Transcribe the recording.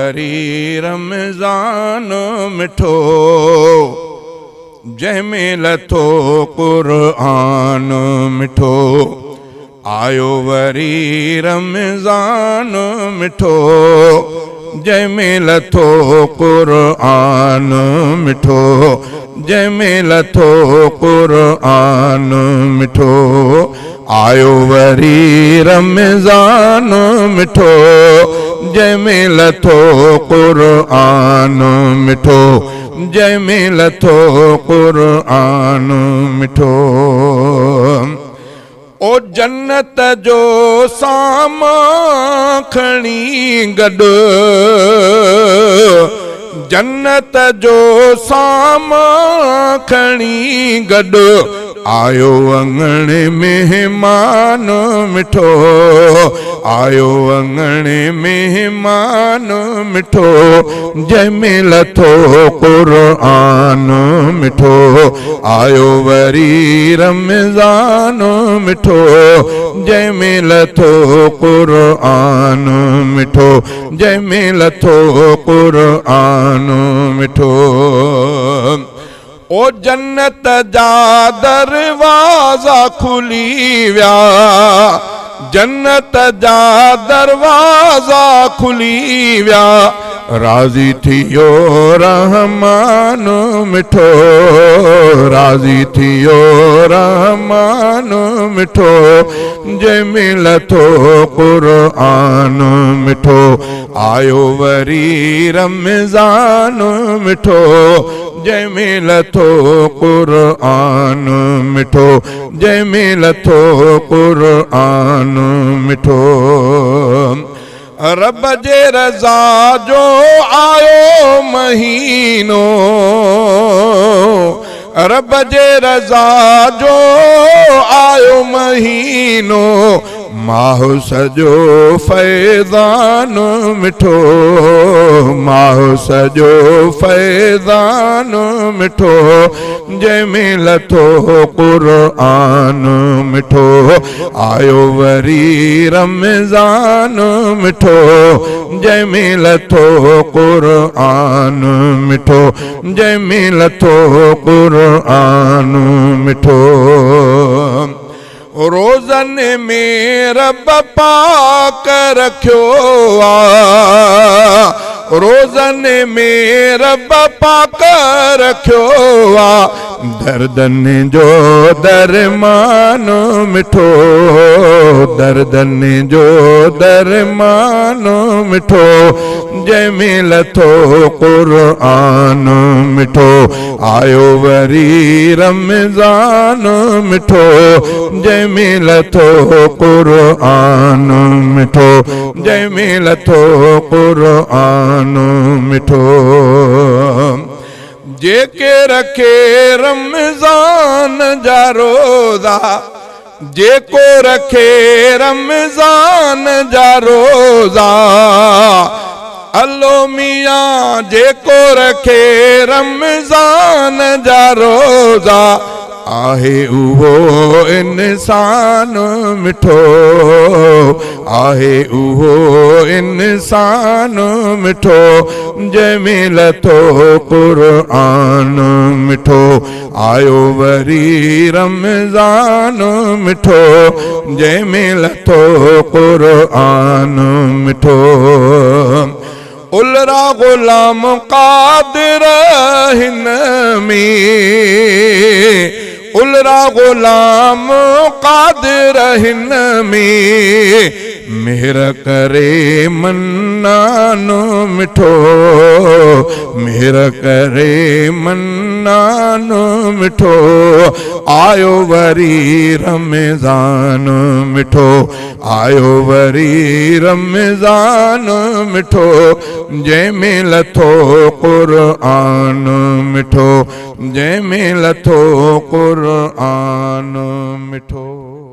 वरी रमज़ान मिठो, जंहिंमें लथो क़ुरआन मिठो। आयो वरी रमज़ान मिठो, जंहिंमें लथो क़ुरआन मिठो, जंहिंमें लथो क़ुरआन मिठो। आयो वरी रमज़ान मिठो, जंहिंमें लथो क़ुरआन मिठो, जंहिंमें लथो क़ुरआन मिठो। ओ जन्नत जो सामा खणी गॾु, जन्नत जो सामा खणी गॾु, आयो अंगण मेहमान मिठो, आयो अंगण मेहमान मिठो, जंहिंमें लथो क़ुरआन मिठो। आयो वरी रमज़ान मिठो, जंहिंमें लथो क़ुरआन मिठो, जंहिंमें लथो क़ुरआन मिठो। ओ जन्नत जा दरवाज़ा खुली विया, जन्नत जा दरवाज़ा खुली विया, राज़ी थियो रहमान मिठो, राज़ी थियो रहमान मिठो, जंहिंमें लथो क़ुरआन मिठो। आयो वरी रमज़ान मिठो, जंहिंमें लथो क़ुरआन मिठो, जंहिंमें लथो क़ुरआन मिठो। रब जे रज़ा जो आयो महीनो, रब जे रज़ा जो आयो महीनो, माहो सजो फैज़ान मिठो, माहो सजो फैज़ान मिठो, जंहिंमें लथो क़ुरआन मिठो। आयो वरी रमज़ान मिठो, जंहिंमें लथो क़ुरआन मिठो, जंहिंमें लथो क़ुरआन मिठो। रोज़न में रब पाक रखियो आ, रोज़न में रब पाक रखियो आ, दर्दन जो दरमान मिठो, दर्दन जो दरमान मिठो, जंहिंमें लथो क़ुरआन मिठो। आयो वरी रमज़ान मिठो, जंहिंमें लथो क़ुरआन मिठो, जंहिंमें लथो क़ुरआन मिठो। जेके रखे रमज़ान जा रोज़ा, जेको रखे रमज़ान जा रोज़ा, अल्लो मियाँ जेको रखे रमज़ान जा रोज़ा, आहे उहो इंसान मिठो, आहे उहो इंसान मिठो, जंहिंमें लथो क़ुरआन मिठो। आयो वरी रमज़ान मिठो, जंहिंमें लथो क़ुरआन मिठो। उलरा ग़ुलाम क़ादिर हिन में, उलरा ग़ुलाम क़ादिर हिन में, मेहर करे मन्नान मिठो, मेहर करे मन्नान मिठो। आयो वरी रमज़ान मिठो, आयो वरी रमज़ान मिठो, जंहिंमें लथो क़ुरआन मिठो, जंहिंमें लथो क़ुरआन मिठो।